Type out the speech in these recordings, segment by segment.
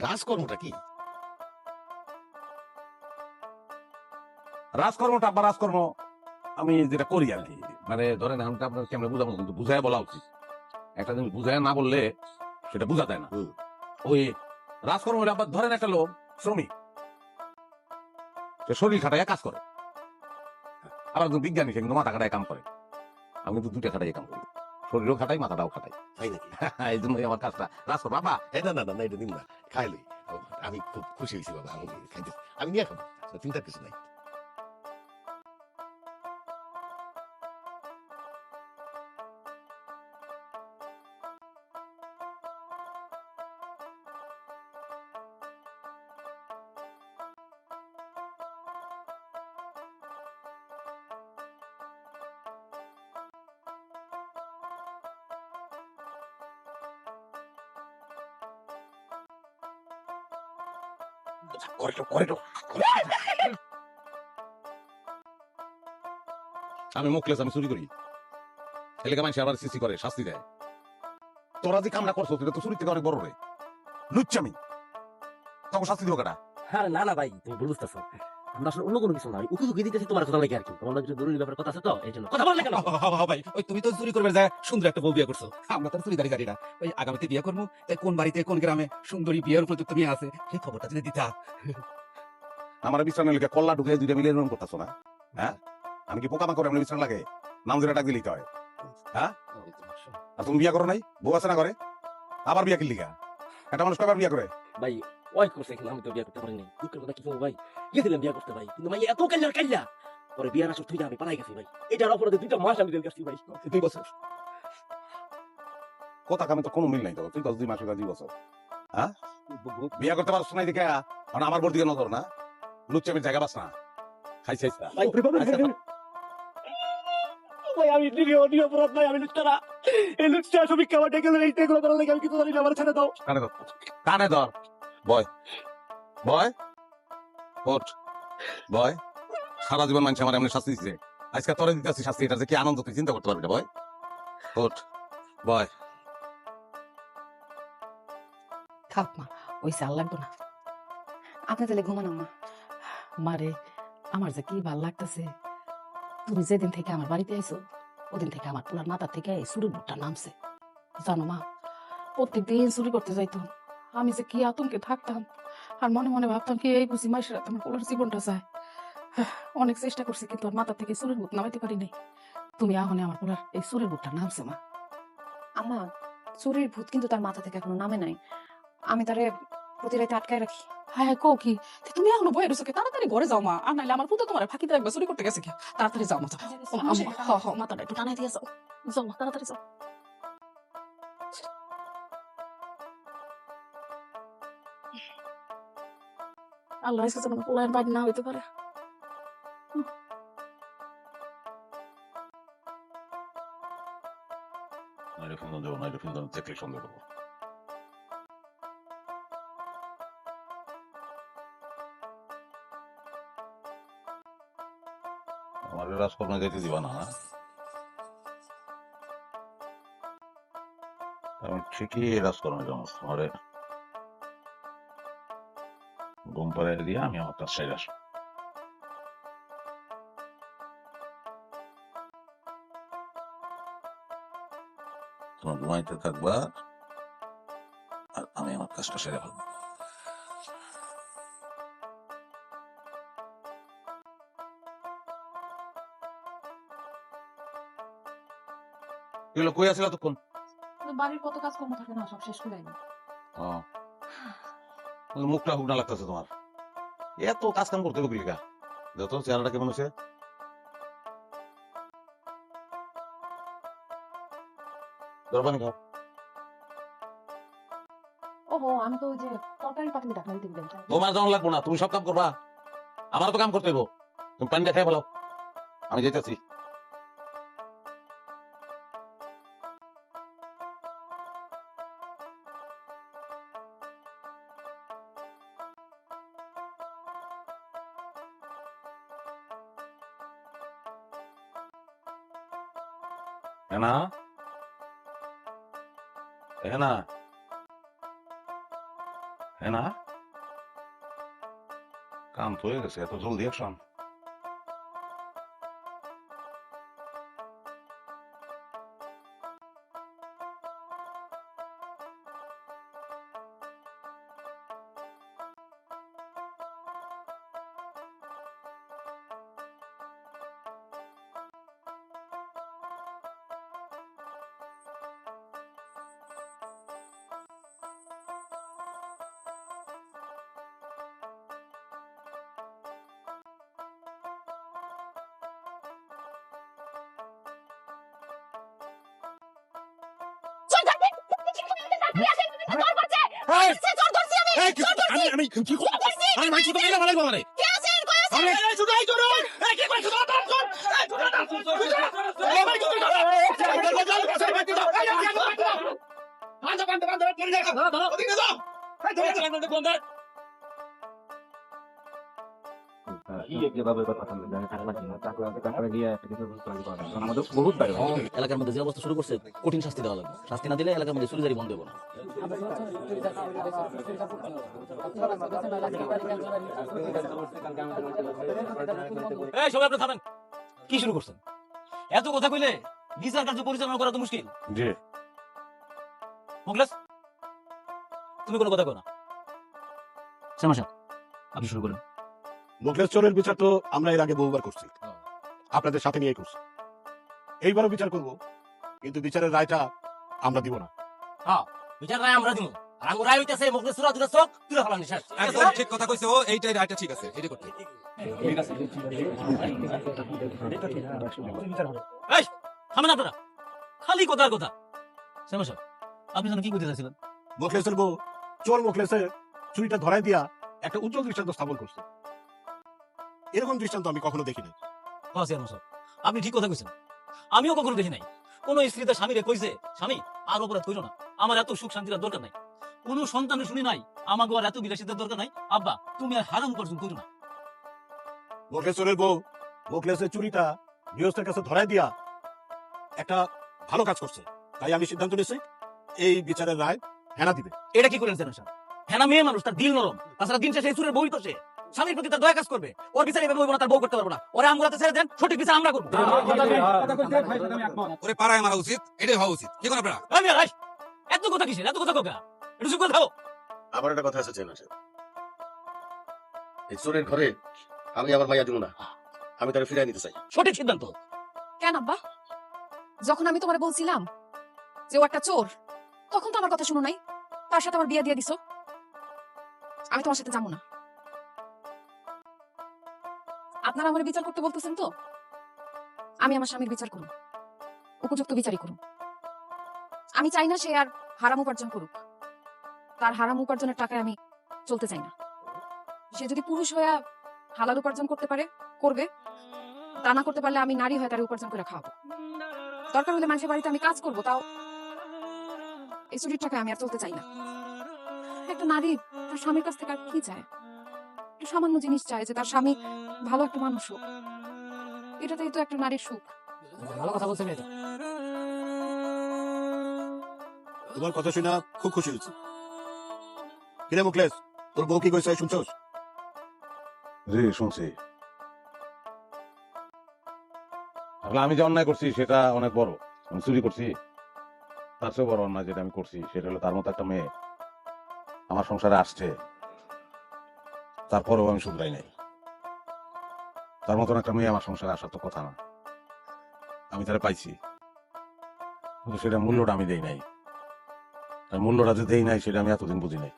রাজকর্মটা কি? রাজকর্মটা আবার রাজকর্ম আমি যেটা করি আর কি, মানে ধরেন আমি আপনার কেমন বুঝাবো, কিন্তু বুঝায় বলা উচিত। একটা জিনিস বুঝায় না বললে সেটা বোঝা যায় না। ওই রাজকর্ম হলে আবার ধরেন একটা লোক শ্রমিক, সে শরীর খাটাইয়া কাজ করে, আবার একজন বিজ্ঞানী সে কিন্তু মাথা খাটায় কাম করে। আমি কিন্তু দুইটা খাটাই কাম করি, শরীরও খাটাই মাথাটাও খাটাই। তাই নাকি? এই জন্যই আমার কাজটা রাজকর্ম। বাবা না না না না, এটা নিন না, খাইলি। আমি খুব খুশি হয়েছি বাবা, আমি খাইতে, আমি নিয়ে খাবো, চিন্তার কিছু নাই। আমি মুখলেস, আমি চুরি করি, এলাকা মানুষ আবার সিসি করে শাস্তি দেয়। তোরা যে কামনা করছো সেটা তো চুরি থেকে অনেক বড় রে, লুচ্চামি, তখন শাস্তি দিব কেটা? আরে না না ভাই, তুমি ভুল বুঝতেছো। আমরা আসলে অন্য কোনো কিছু না, উকি উকি দিতেছি তোমার কথা লাগে আর কি। তোমার কিছু জরুরি ব্যাপারে কথা আছে তো, এই জন্য কথা বল না কেন? ভাই ওই তুমি তো চুরি করবে যায় সুন্দর একটা বউ বিয়ে করছো, আমরা তো চুরিদারি গাড়িরা ওই আগামীতে বিয়ে করবো, তাই কোন বাড়িতে কোন গ্রামে সুন্দরী বিয়ের উপযুক্ত মেয়ে আছে সেই খবরটা জেনে দিতা। আমার বিশ্রাম লিখে কল্লা ঢুকে দুইটা মিলিয়ে এরকম করতেছো না? হ্যাঁ, আমি কি পোকা মাকড় এমনি বিশ্রাম লাগে? নাম ধরে ডাক দিলেই হয়। হ্যাঁ, আর তুমি বিয়া করো নাই? বউ আছে না করে? আবার বিয়া কিনলি গা? একটা মানুষ কয়বার বিয়া করে? ভাই ওই করছে কিন্তু আমি তো বিয়ে করতে পারিনি। দুঃখের কথা কি বলবো ভাই, গেছিলাম বিয়ে করতে ভাই, কিন্তু ভাই এত কাল্লার কাল্লা পরে বিয়ার আসর তুই আমি পালাই গেছি ভাই। এটার অপরাধে 2টা মাস আমি জেল গেছি ভাই, 2 বছর। কথা কামে তো কোনো মিল নাই তো, তুই 10 মাস 2 বছর। হ্যাঁ, বিয়া করতে পারছ নাই দেখে এখন আমার বোর দিকে নজর না? লুচ্চামির জায়গা বাস না, খাইছিস না? ভাই ভাই আমি নিরপরাধ ভাই, আমি লুচ্চারা, এই লুচ্চা সবিক খাবার ডেকে এই এগুলো করার লাগে আমি কিছু জানি না, আমার ছেড়ে দাও। কানে ধর, কানে ধর, বয় বয়, ওঠ বয়। সারা জীবন মানুষ আমার এমনি শাস্তি দিচ্ছে, আজকে তোরে দিতেছি শাস্তি, এটা যে কি আনন্দ তুই চিন্তা করতে পারবি না। বয়, ওঠ বয়। থাক মা, ওই চাল লাগতো না। আপনি তাহলে ঘুমান আম্মা। মারে, আমার যে কি ভাল লাগতেছে, তুমি যেদিন থেকে আমার বাড়িতে আইছো ওদিন থেকে আমার পোলার মাথা থেকে এই চুরির বুটটা নামছে। জানো মা, প্রত্যেকদিন চুরি করতে যাইতো, আমি যে কি আতঙ্কে থাকতাম, আর মনে মনে ভাবতাম কি এই বুঝি মাইশেরা তোমার পোলার জীবনটা যায়। অনেক চেষ্টা করছি কিন্তু আর মাথা থেকে চুরির বুট নামাইতে পারি নাই। তুমি আহনে আমার পোলার এই চুরির বুটটা নামছে মা। আম্মা, চুরির ভূত কিন্তু তার মাথা থেকে এখনো নামে নাই। আমি তারে প্রতি রাতে আটকায় রাখি। হ্যাঁ হ্যাঁ, কও কি? তুমি এখনো বয়ে রয়েছো কি? তাড়াতাড়ি ঘরে যাও মা, আর নাইলে আমার পুতো তোমার ফাঁকিতে একবার চুরি করতে গেছে কি? তাড়াতাড়ি যাও মা, যাও। ও, আম্মা, হ হ, মাথাটা একটু টানাই দিয়ে যাও, যাও মা, তাড়াতাড়ি যাও। আল্লাহ আজকে যেন পোলায়ের বাড়ি না হইতে পারে। নাইলে ফোন দেবো, নাইলে ফোন দেখলে সন্দেহ করবো। আমার রাজকর্মে যেতে দিবা না? আমি ঠিকই রাজকর্মে যাবো, তোমার ঘুম পাড়ায় দিয়ে আমি আমার কাজ সাইড আসবো। তোমার ঘুমাইতে থাকবা আর আমি আমার কাজটা সেরে ফেলবো। এগুলো কই আছিল তখন? বাড়ির কত কাজ কর্ম থাকে না, সব শেষ করে আইনি। মুখটা হুকনা লাগতেছে তোমার, এত কাজ কাম করতে হবে লিখা। যত চেহারাটা কেমন হচ্ছে, দরবানি খাও। ওহো, আমি তো ওই যে তরকারি পাতিল ডাকনা দিতে গেলাম। তোমার যেমন লাগবো না, তুমি সব কাম করবা, আমার তো কাম করতে হইব। তুমি পানি দেখাই বলো, আমি যেতেছি। হেনা, হেনা, তাই না? কাম তো হয়ে গেছে, এত জলদি অ্যাকশন। এলাকার মধ্যে যে অবস্থা শুরু করছে কঠিন শাস্তি দেওয়া লাগবে, শাস্তি না দিলে এলাকার মধ্যে চুরিদারি বন্ধ হবে না। এই সবাই আপনি থামেন, কি শুরু করছেন? এত কথা কইলে বিচার কার্য পরিচালনা করা তো মুশকিল। জি মুখলেস, তুমি কোনো কথা কো না। শ্যামা সাহেব, আপনি শুরু করেন। মুখলেস চোরের বিচার তো আমরা এর আগে বহুবার করছি, আপনাদের সাথে নিয়ে করছি। এইবারও বিচার করব, কিন্তু বিচারের রায়টা আমরা দিব না। বিচার রায় আমরা দিব, আর আঙ্গুর রায় হইতেছে মুখলেস সুরা দুরা চোখ তুলে ফেলানি শেষ। একদম ঠিক কথা কইছো, এইটাই রায়টা ঠিক আছে, এটা করতে। এই থামেন আপনারা, খালি কথার কথা। শ্যামা সাহেব, আপনি যেন কি করতে চাইছিলেন? মুখলেসের বউ চোর মুখলেসের চুরিটা ধরাই দিয়া একটা উজ্জ্বল দৃষ্টান্ত স্থাপন করছে। এরকম দৃষ্টান্ত আমি কখনো দেখিনি। আপনি ঠিক কথা কইছেন, আমিও কখনো দেখি নাই। কোন স্ত্রী তার স্বামীরে কইছে, স্বামী আর অপরাধ কইরো না, আমার এত সুখ শান্তির দরকার নাই। কোন সন্তানের শুনি নাই, আমাকে আর এত বিলাসিতার দরকার নাই। আব্বা, তুমি আর হারাম উপার্জন করো না। মুখলেসের বউ মুখলেসের চুরিটা গৃহস্থের কাছে ধরাই দিয়া একটা ভালো কাজ করছে, তাই আমি সিদ্ধান্ত নিয়েছি এই বিচারের রায় হেনা দিবে। এটা কি করেন স্যার? হ্যাঁ, মেয়ে মানুষ, তার দিল নরম। তাছাড়া দিন শেষে চুরের বই তো সে স্বামীর প্রতি তার দয়া কাজ করবে। ওর বিচার এভাবে হইব না, তার বউ করতে পারবো না। ওরা আমগুলাতে ছেড়ে দেন, সঠিক বিচার আমরা করবো। ওরে পাড়ায় মারা উচিত, এটাই হওয়া উচিত। কি কোন আপনারা? এত কথা কিসের? এত কথা কোকা, একটু চুপ করে থাকো। আমার একটা কথা আছে চেনা স্যার, এই চোরের ঘরে আমি আমার মাইয়া দিব না, আমি তাকে ফিরাই নিতে চাই। সঠিক সিদ্ধান্ত। কেন আব্বা? যখন আমি তোমারে বলছিলাম যে ও একটা চোর, তখন তো আমার কথা শুনো নাই, তার সাথে আমার বিয়ে দিয়ে দিছো। আমি তোমার সাথে যাবো না। আপনারা আমার বিচার করতে বলতেছেন তো, আমি আমার স্বামীর বিচার করুন, উপযুক্ত বিচারই করুন। আমি চাই না সে আর হারাম উপার্জন করুক। তার হারাম উপার্জনের টাকায় আমি চলতে চাই না। সে যদি পুরুষ হয়ে হালাল উপার্জন করতে পারে করবে, তা না করতে পারলে আমি নারী হয়ে তার উপার্জন করে খাওয়াবো। দরকার হলে মানুষের বাড়িতে আমি কাজ করবো, তাও এই চুরির টাকায় আমি আর চলতে চাই না। একটা নারী তার স্বামীর কাছ থেকে আর কি চায়? একটা সামান্য জিনিস চায়, যে তার স্বামী ভালো একটা মানুষ হোক। এটাতেই তো একটা নারীর সুখ। ভালো কথা বলছে মেয়েটা। তোমার কথা শুনে খুব খুশি হয়েছে। কিরে মুখলেস, তোর বউ কি কইছে শুনছস? জি শুনছি। আসলে আমি যে অন্যায় করছি সেটা অনেক বড়। আমি চুরি করছি, তার চেয়ে বড় অন্যায় যেটা আমি করছি সেটা হলো তার মতো একটা মেয়ে আমার সংসারে আসছে, তারপরেও আমি শুধরাই নাই। তার মতন একটা মেয়ে আমার সংসারে আসার তো কথা না। আমি তারা পাইছি, কিন্তু সেটা মূল্যটা আমি দেই নাই। আর মূল্যটা যে দেই নাই সেটা আমি এতদিন বুঝি নাই,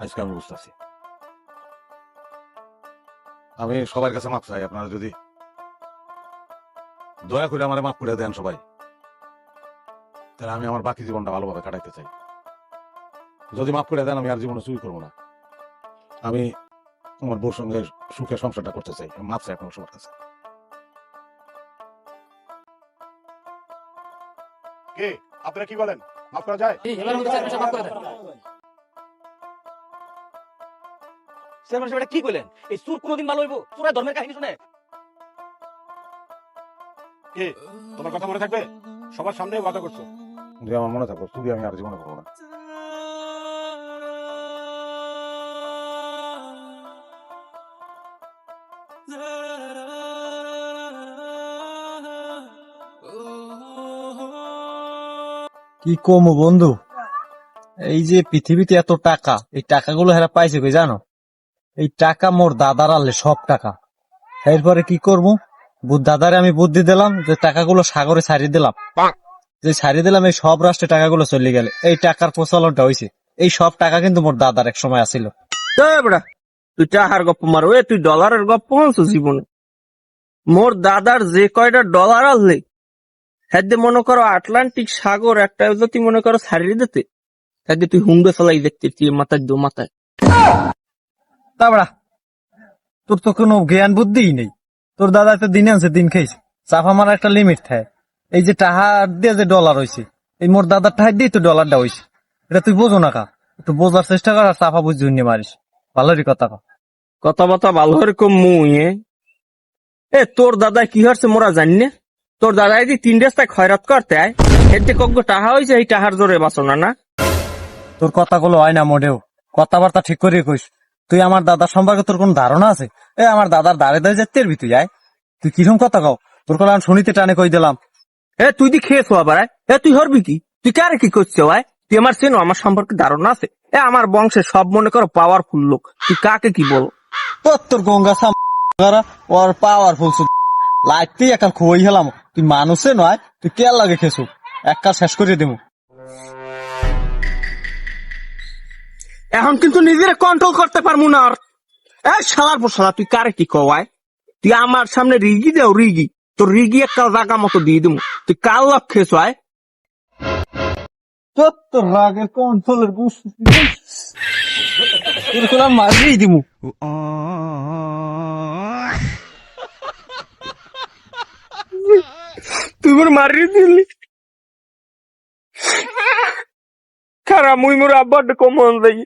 আজকে আমি বুঝতেছি। আমি সবার কাছে মাপ চাই, আপনারা যদি দয়া করে আমার মাফ করে দেন সবাই, তাহলে আমি আমার বাকি জীবনটা ভালোভাবে কাটাইতে চাই। যদি মাফ করে দেন, আমি আর জীবনে চুরি করবো না। আমি আমার বউর সঙ্গে সুখে সংসারটা করতে চাই। মাফ চাই আপনার সবার কাছে। কে আপনারা কি বলেন, মাফ করা যায়? এবার মধ্যে চার মাস মাফ করে দেন। চেয়ারম্যান সাহেব, এটা কি কইলেন? এই চুর কোনোদিন ভালো হইব? চোরের ধর্মের কাহিনী শুনে কে তোমার কথা মনে থাকবে? সবার সামনে কথা করছো। যে আমার মনে থাকো, চুরি আমি আর জীবনে করবো না। কি কমো বন্ধু, এই যে পৃথিবীতে এত টাকা, এই টাকাগুলো হেরা পাইছে কই জানো? এই টাকা মোর দাদার আনলে সব টাকা। এরপরে কি করবো, দাদারে আমি বুদ্ধি দিলাম যে টাকাগুলো সাগরে ছাড়িয়ে দিলাম, যে ছাড়িয়ে দিলাম এই সব রাষ্ট্রে টাকাগুলো চলে গেলে এই টাকার প্রচলনটা হয়েছে। এই সব টাকা কিন্তু মোর দাদার এক সময় আসিল। তুই টাকার গপ্প মারো, তুই ডলারের গপ্প আনছো জীবনে? মোর দাদার যে কয়টা ডলার আনলে হ্যাঁ মনে করো আটলান্টিক সাগর একটা যদি মনে করো ছাড়িয়ে দিতে, হ্যাঁ তুই হুঙ্গে ফেলাই দেখতে মাথায় দো মাথায়। তাবড়া, তোর তো কোনো জ্ঞান বুদ্ধিই নেই। তোর দাদা তো দিন আনছে দিন খেয়েছে, চাপা মারা একটা লিমিট থাকে। এই যে টাকা দিয়ে যে ডলার হয়েছে, এই মোর দাদার টাকা দিয়ে তো ডলারটা হয়েছে, এটা তুই বোঝো না কা? একটু বোঝার চেষ্টা কর আর চাপা বুঝি নিয়ে মারিস। ভালোরই কথা কা। কথা বার্তা ভালো করে কম মুই তোর দাদা কি হচ্ছে মোরা জানি না। তোর দাদা যদি 3 রাস্তায় খয়রাত করতে আয়, এতে কগ্য টাকা হয়েছে, এই টাকার জোরে বাঁচো না। তোর কথাগুলো হয় না মোটেও, কথাবার্তা ঠিক করে কইস। তুই আমার দাদার সম্পর্কে তোর কোন ধারণা আছে? আমার দাদার দাঁড়ে দাঁড়িয়ে যেতে পারবি তুই? তুই কিরকম কথা কও? তোর কথা আমি শুনিতে টানে কই দিলাম। তুই দি খেয়েছো আবার? তুই হরবি কি? তুই কারে কি করছো? তুই আমার চেনো, আমার সম্পর্কে ধারণা আছে? আমার বংশে সব মনে করো পাওয়ারফুল লোক, তুই কাকে কি বল? তোর গঙ্গা ওর পাওয়ারফুল লাইটতেই একটা খুবই হেলাম। তুই মানুষে নয়, তুই কে লাগে খেছু? এক কাজ শেষ করে দেবো। এখন কিন্তু নিজের কন্ট্রোল করতে পারবো না আর। শালার পর শালা, তুই কারে কি কওয়ায়? তুই আমার সামনে রিগি দেও, রিগি তোর রিগি একটা জায়গা মতো দিয়ে দেবো। তুই কার লাভ খেয়েছো? তোর রাগের কন্ট্রোলের তোর মারিয়ে দিবো। তুই মোর মারিয়ে দিলি। খারাপ মুই মোর আব্বার কমন যাই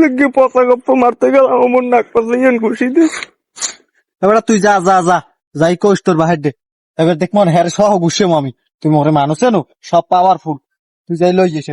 লাগে পচা গপ্প মারতে গেলাম, আমার নাক পাশে ঘুষি দে। এবার তুই যা যা যা যাই কোষ তোর বাহির দে। এবার দেখ মন হ্যাঁ সহ ঘুষে আমি, তুই মরে মানুষ সব পাওয়ারফুল, তুই যাই লই যাস।